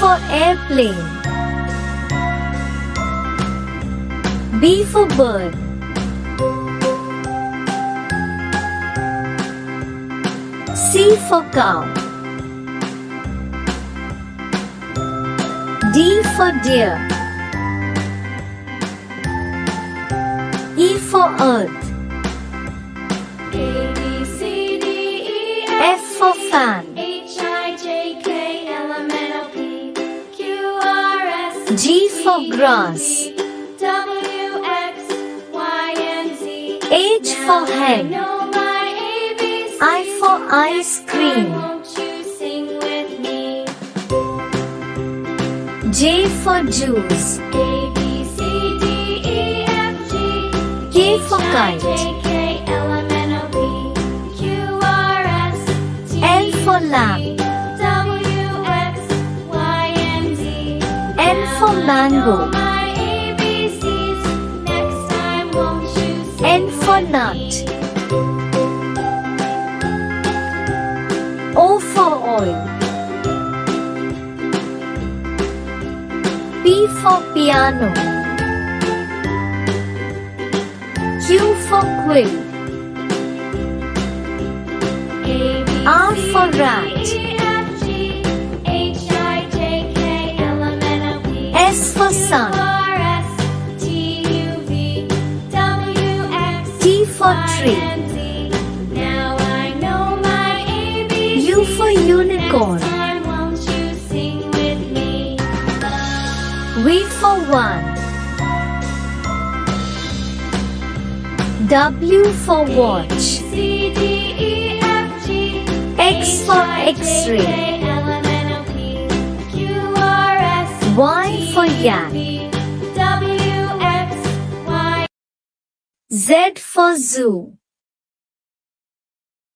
for airplane. B for bird. C for cow. D for deer. E for earth. A, B, C, D, E, F for fan. H, I, J, K, L, M, N, O, P, Q, R, S, G for grass. W, X, Y, and Z. H for I hen. know my ABCs. I for ice cream. Won't you sing with me? J for juice. A, B, C, D, E, F, G. K for H, I, kite. J, K, L, M, N, O, P, Q, R, S, T, L for U, lamb. V, W, X, Y, and Z. N for mango. My ABCs. Next time, won't you sing N for with nut. me? O for oil. P for piano. Q for quill. A, B, R C, for D, rat. E, F, G, H, I, J, K, L, M, N, O, P, S for Q, sun. R, S, T, U, V, W, X, T for Y, tree. and Z. Now I know my ABCs. U for unicorn. Next time, won't you sing with me? V for one. W for watch. C, D, E, F, G, X for X-ray. K, L, M, N, O, P, Q, R, S, Y for yak. V, W, X, Y. Z for zoo.